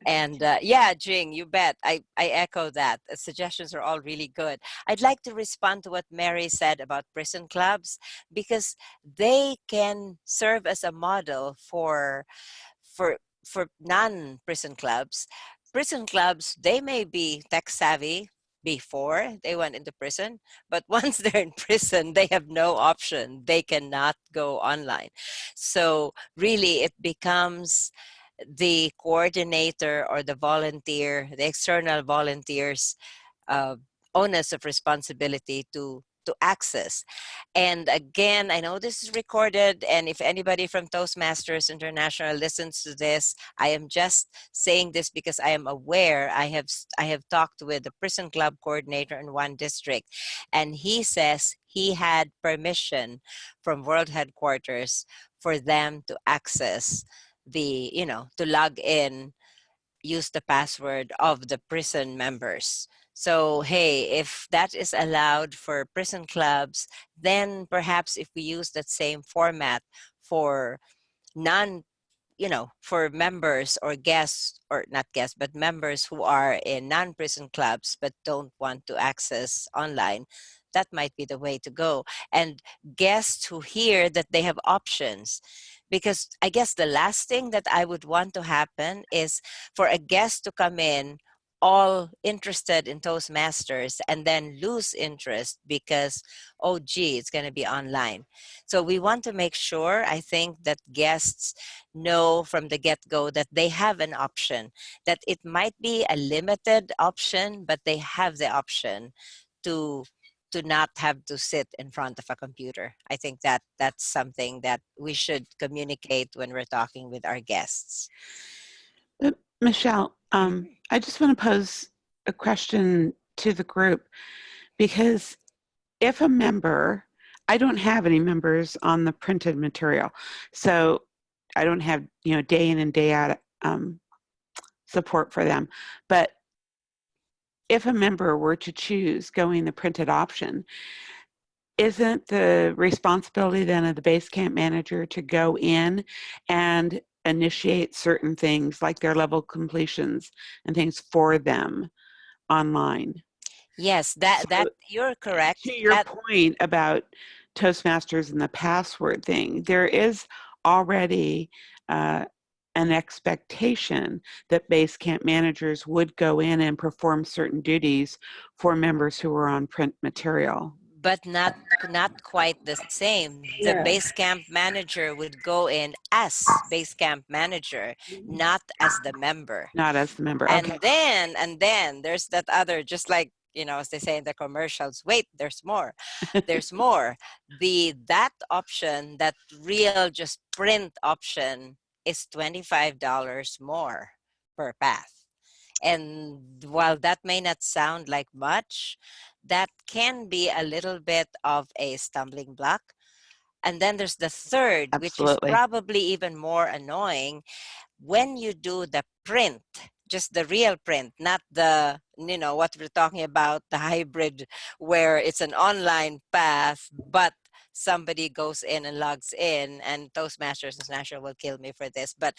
And yeah, Jing, you bet. I echo that. The suggestions are all really good. I'd like to respond to what Mary said about prison clubs, because they can serve as a model for non-prison clubs. Prison clubs, they may be tech savvy before they went into prison, but once they're in prison, they have no option. They cannot go online. So really, it becomes the coordinator or the volunteer, the external volunteers, uh, onus of responsibility to access. And again, I know this is recorded, and if anybody from Toastmasters International listens to this, I am just saying this because I am aware. I have talked with the prison club coordinator in one district, and he says he had permission from world headquarters for them to access the, to log in, use the password of the prison members. So, hey, if that is allowed for prison clubs, then perhaps if we use that same format for non, for members or guests, or not guests, but members who are in non prison clubs but don't want to access online, that might be the way to go. And guests who hear that they have options, because I guess the last thing that I would want to happen is for a guest to come in all interested in Toastmasters and then lose interest because, oh, gee, it's going to be online. So we want to make sure, I think, that guests know from the get-go that they have an option, that it might be a limited option, but they have the option to not have to sit in front of a computer. I think that that's something that we should communicate when we're talking with our guests. Michelle, I just want to pose a question to the group, because if a member, I don't have any members on the printed material, so I don't have, day in and day out support for them. But if a member were to choose going the printed option, isn't the responsibility then of the Basecamp manager to go in and initiate certain things like their level completions and things for them online? Yes, that So, you're correct. to your point about Toastmasters and the password thing, there is already an expectation that Basecamp managers would go in and perform certain duties for members who are on print material. But not quite the same. The Yeah. Basecamp manager would go in as Basecamp manager, not as the member. Not as the member. And Okay. then there's that other, just like, as they say in the commercials, wait, there's more. There's more. That option, that real just print option, is $25 more per path. And while that may not sound like much, that can be a little bit of a stumbling block. And then there's the third, which is Absolutely. probably even more annoying. When you do the print, just the real print, not the, what we're talking about, the hybrid where it's an online path, but somebody goes in and logs in, and Toastmasters International will kill me for this, but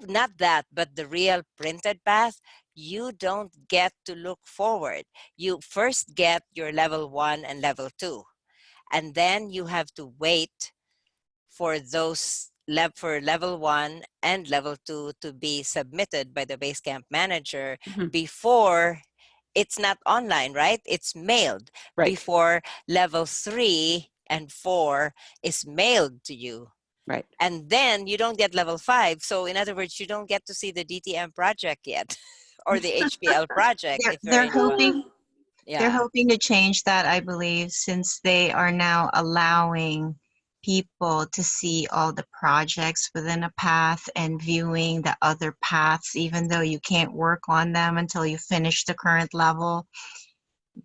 not that, but the real printed path, you don't get to look forward. You first get your level 1 and level 2, and then you have to wait for those for level 1 and level 2 to be submitted by the Basecamp manager before it's not online, right? It's mailed before level 3 and 4 is mailed to you. Right. And then you don't get level 5. So in other words, you don't get to see the DTM project yet or the HPL project. They're hoping Yeah. They're hoping to change that, I believe, since they are now allowing people to see all the projects within a path and viewing the other paths, even though you can't work on them until you finish the current level.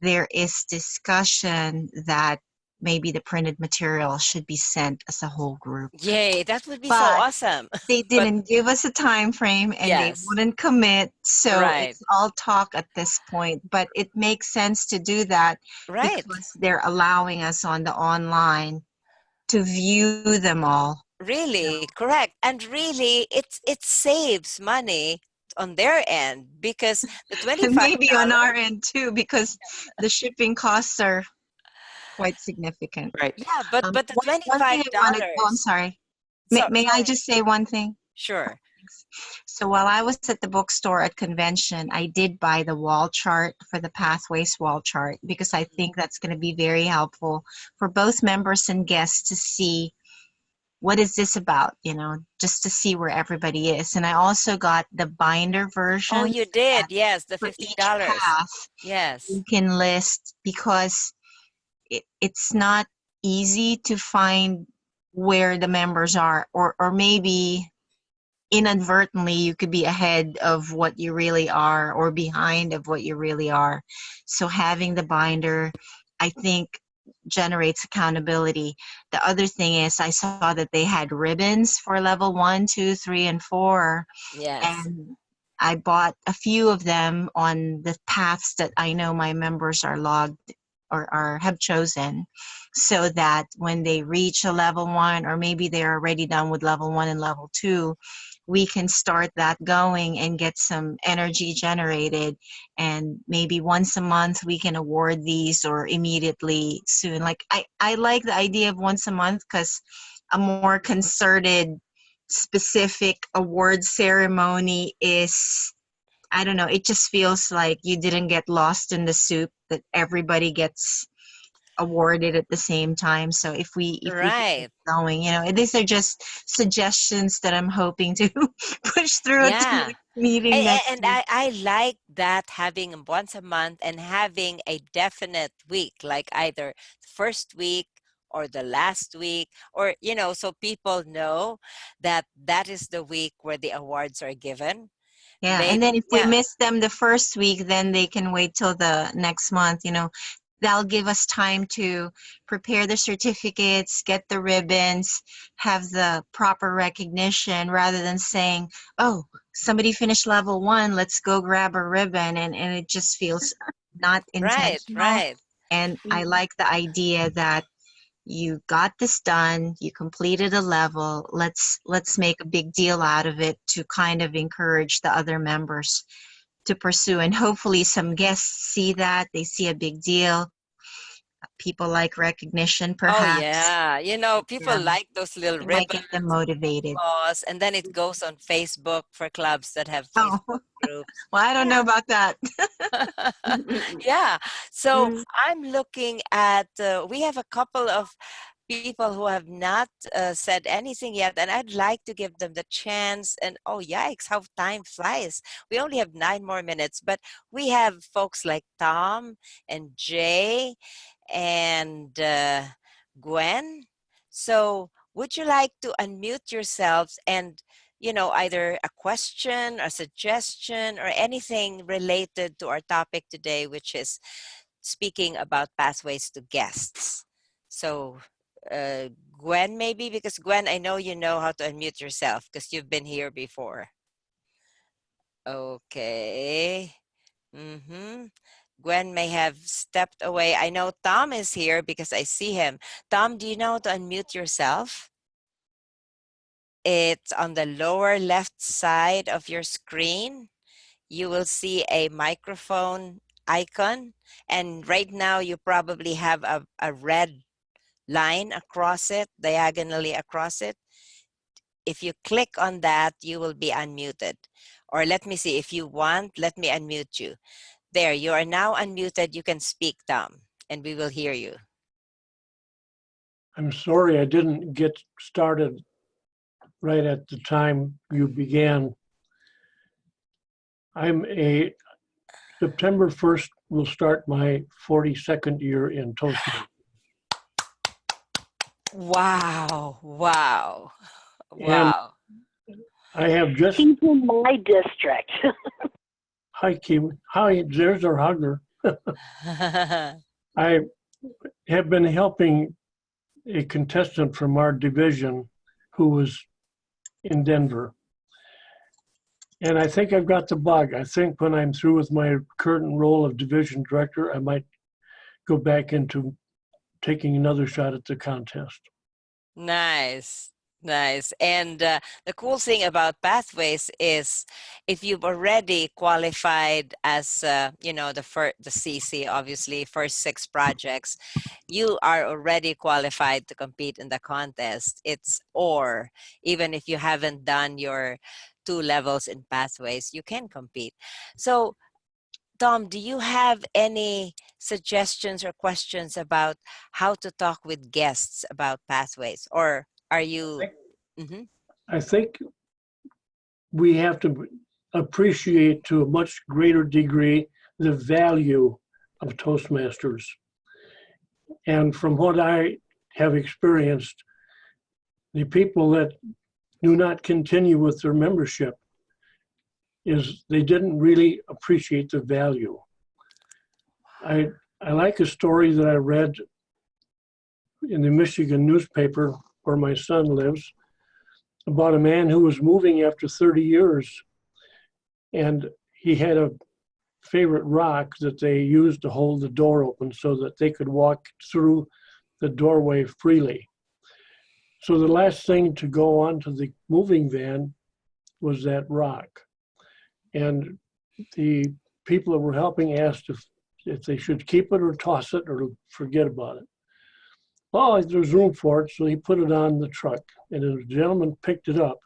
There is discussion that maybe the printed material should be sent as a whole group. Yay, that would be so awesome. They didn't give us a time frame, and they wouldn't commit, so it's all talk at this point. But it makes sense to do that because they're allowing us on the online to view them all. Really, correct. And really, it saves money on their end, because the $25 maybe on our end too, because the shipping costs are quite significant. Right. Yeah, but the $25. I'm sorry. May I just say one thing? Sure. So while I was at the bookstore at convention, I did buy the wall chart for the Pathways wall chart, because I think that's going to be very helpful for both members and guests to see what is this about, just to see where everybody is. And I also got the binder version. Oh, you did? Yes, the $50. Yes. You can list, because it's not easy to find where the members are, or maybe inadvertently you could be ahead of what you really are or behind of what you really are. So having the binder, I think, generates accountability. The other thing is, I saw that they had ribbons for level 1, 2, 3, and 4. Yes. And I bought a few of them on the paths that I know my members are logged or have chosen, so that when they reach a level 1, or maybe they're already done with level 1 and level 2, we can start that going and get some energy generated. And maybe once a month we can award these, or immediately soon. Like I like the idea of once a month, because a more concerted, specific award ceremony is I don't know, it just feels like you didn't get lost in the soup, that everybody gets awarded at the same time. So if we keep Right. going, these are just suggestions that I'm hoping to push through at the Yeah. next meeting next And week. I like that, having once a month and having a definite week, like either the first week or the last week, or, so people know that that is the week where the awards are given. Yeah, and Maybe, then if we yeah, miss them the first week, then they can wait till the next month. That'll give us time to prepare the certificates, get the ribbons, have the proper recognition, rather than saying, oh, somebody finished level 1, let's go grab a ribbon. And it just feels not right, intentional. right. And I like the idea that you got this done, you completed a level, let's make a big deal out of it to kind of encourage the other members to pursue. And hopefully some guests see that, they see a big deal. People like recognition, Oh perhaps. yeah, people Yeah, like those little it might ribbons, get them motivated. applause, and then it goes on Facebook for clubs that have Oh, Facebook groups. well, I don't know about that. Yeah. So Mm. I'm looking at, we have a couple of people who have not said anything yet, and I'd like to give them the chance. And oh, yikes, how time flies. We only have 9 more minutes, but we have folks like Tom and Jay and Gwen. So would you like to unmute yourselves and, either a question, a suggestion, or anything related to our topic today, which is speaking about pathways to guests. So, Gwen, maybe, because Gwen, I know you know how to unmute yourself because you've been here before. Okay. Mm-hmm. Gwen may have stepped away. I know Tom is here because I see him. Tom, do you know how to unmute yourself? It's on the lower left side of your screen. You will see a microphone icon. And right now you probably have a red line across it, diagonally across it. If you click on that, you will be unmuted. Or let me see, if you want, let me unmute you. There, you are now unmuted. You can speak, Tom, and we will hear you. I'm sorry I didn't get started right at the time you began. September 1st will start my 42nd year in Toastmasters. Wow, wow, And wow. I have just, He's in my district. hi, Kim. Hi, there's our hugger. I have been helping a contestant from our division who was in Denver. And I think I've got the bug. I think when I'm through with my current role of division director, I might go back into taking another shot at the contest. Nice, nice. And the cool thing about pathways is, if you've already qualified as, the CC, obviously, first 6 projects, you are already qualified to compete in the contest. Or even if you haven't done your 2 levels in pathways, you can compete. So Tom, do you have any suggestions or questions about how to talk with guests about pathways? Or are you? Mhm. I think we have to appreciate to a much greater degree the value of Toastmasters. And from what I have experienced, the people that do not continue with their membership they didn't really appreciate the value. I like a story that I read in the Michigan newspaper where my son lives about a man who was moving after 30 years, and he had a favorite rock that they used to hold the door open so that they could walk through the doorway freely. So the last thing to go onto the moving van was that rock. And the people that were helping asked if they should keep it or toss it or forget about it. Oh, there's room for it, so he put it on the truck. And as a gentleman picked it up,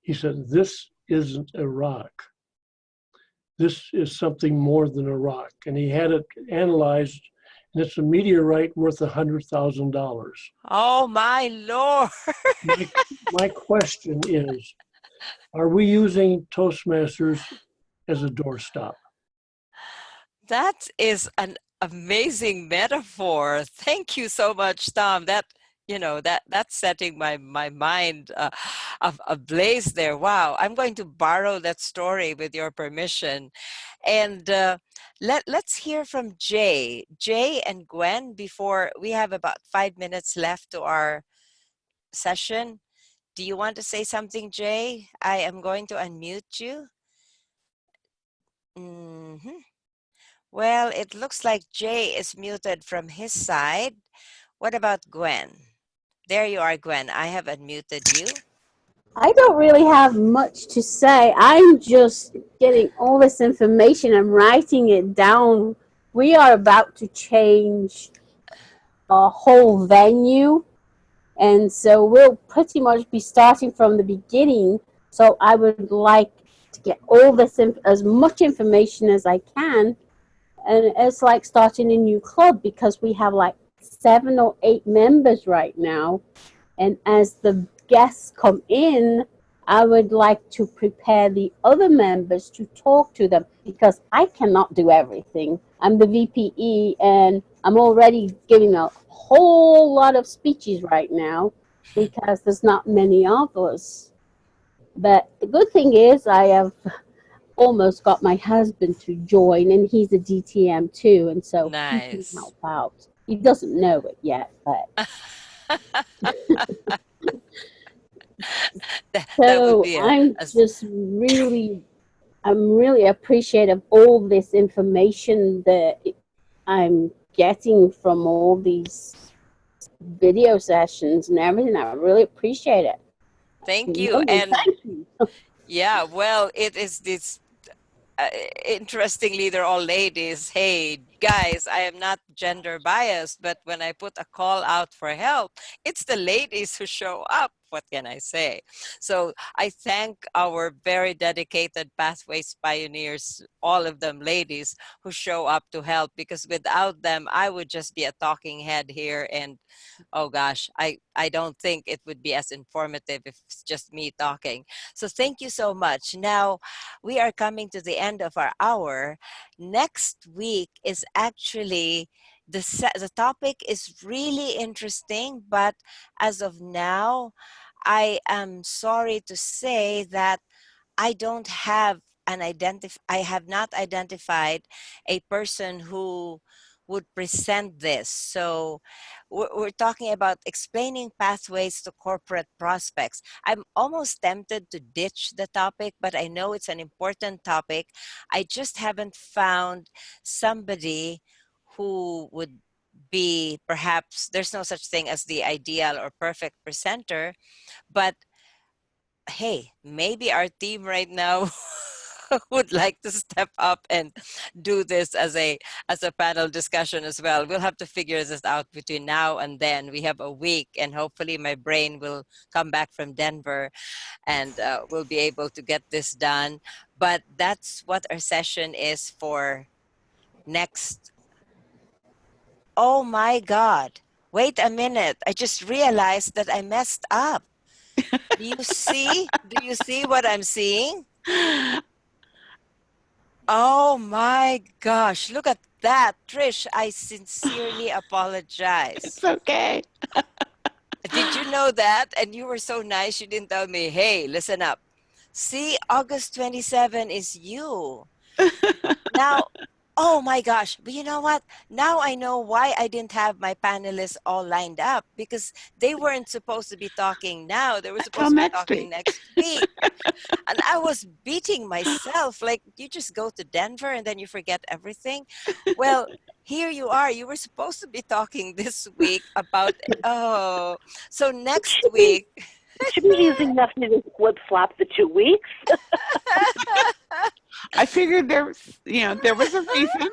he said, "This isn't a rock. this is something more than a rock. And he had it analyzed, and it's a meteorite worth $100,000. Oh my Lord. My question is, are we using Toastmasters as a doorstop? That is an amazing metaphor. Thank you so much, Tom. That that's setting my mind ablaze there. Wow, I'm going to borrow that story with your permission, and let's hear from Jay and Gwen before we have about 5 minutes left to our session. Do you want to say something, Jay? I am going to unmute you. Hmm. Well, it looks like Jay is muted from his side. What about Gwen? There you are, Gwen. I have unmuted you. I don't really have much to say. I'm just getting all this information. I'm writing it down. We are about to change a whole venue, and so we'll pretty much be starting from the beginning. So I would like to get all this as much information as I can, and it's like starting a new club because we have like 7 or 8 members right now, and as the guests come in, I would like to prepare the other members to talk to them because I cannot do everything. I'm the VPE and I'm already giving a whole lot of speeches right now because there's not many of us. But the good thing is I have almost got my husband to join, and he's a DTM too, and so he can Nice. help out. He doesn't know it yet, but That would so be I'm really appreciative of all this information that I'm getting from all these video sessions and everything. I really appreciate it. thank you. Really, And thank you. yeah, well, it is this. Interestingly, they're all ladies. Hey, guys, I am not gender biased, but when I put a call out for help, it's the ladies who show up. What can I say? So I thank our very dedicated Pathways pioneers, all of them ladies who show up to help, because without them, I would just be a talking head here. And oh gosh, I don't think it would be as informative if it's just me talking. So thank you so much. Now, we are coming to the end of our hour. Next week is actually the topic is really interesting, but as of now, I am sorry to say that I don't have I have not identified a person who would present this. So we're talking about explaining pathways to corporate prospects. I'm almost tempted to ditch the topic, but I know it's an important topic. I just haven't found somebody who would be, perhaps there's no such thing as the ideal or perfect presenter, but hey, maybe our team right now would like to step up and do this as a panel discussion as well. We'll have to figure this out between now and then. We have a week, and hopefully my brain will come back from Denver, and we'll be able to get this done. But that's what our session is for next. Oh my God. Wait a minute. I just realized that I messed up. Do you see? Do you see what I'm seeing? Oh my gosh, look at that. Trish, I sincerely apologize. It's okay. Did you know that? And you were so nice, you didn't tell me, hey, listen up. See, August 27 is you. Now, oh my gosh, but you know what? Now I know why I didn't have my panelists all lined up, because they weren't supposed to be talking now. They were Till supposed to be next talking week. next week. And I was beating myself. Like, you just go to Denver and then you forget everything. Well, here you are. You were supposed to be talking this week about, oh, so It next should be week. it should be easy enough to just flip flop the 2 weeks. I figured there was a reason.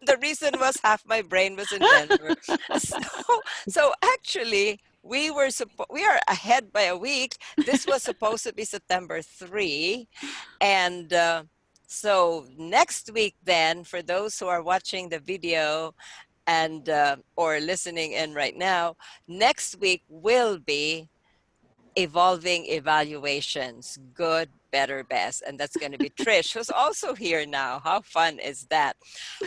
The reason was half my brain was in Denver. So actually, we are ahead by a week. This was supposed to be September 3, and So next week, then, for those who are watching the video and or listening in right now, next week will be evolving evaluations, good, better, best. And that's going to be Trish, who's also here now. How fun is that?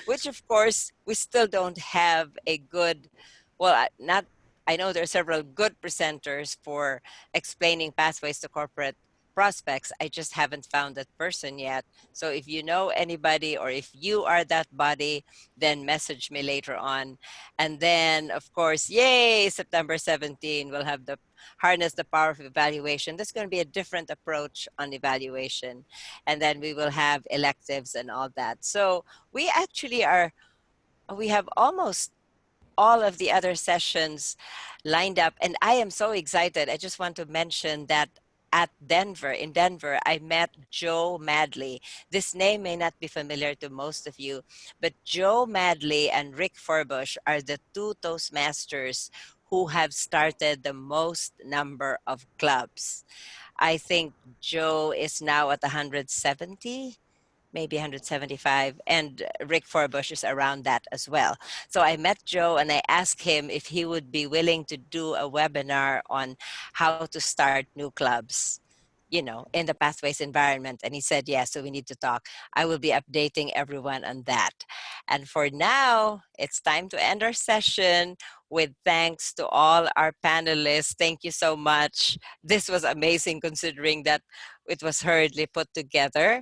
Which, of course, we still don't have a good, well, not, I know there are several good presenters for explaining pathways to corporate prospects. I just haven't found that person yet. So if you know anybody or if you are that body, then message me later on. And then, of course, yay, September 17, we'll have the harness the power of evaluation. That's going to be a different approach on evaluation. And then we will have electives and all that. So we actually we have almost all of the other sessions lined up, and I am so excited. I just want to mention that in Denver, I met Joe Madley. This name may not be familiar to most of you, but Joe Madley and Rick Furbush are the two Toastmasters who have started the most number of clubs. I think Joe is now at 170, maybe 175, and Rick Forbush is around that as well. So I met Joe and I asked him if he would be willing to do a webinar on how to start new clubs, in the Pathways environment. And he said, yes, so we need to talk. I will be updating everyone on that. And for now, it's time to end our session with thanks to all our panelists. Thank you so much. This was amazing considering that it was hurriedly put together.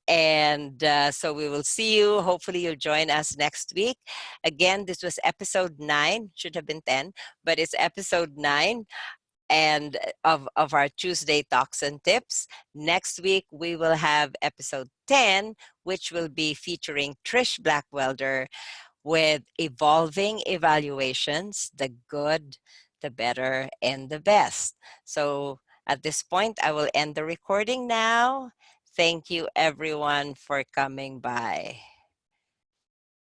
And so we will see you. Hopefully, you'll join us next week. Again, this was episode 9, should have been 10, but it's episode 9 and of our Tuesday Talks and Tips. Next week, we will have episode 10, which will be featuring Trish Blackwelder with evolving evaluations, the good, the better, and the best. So at this point, I will end the recording now. Thank you everyone for coming by.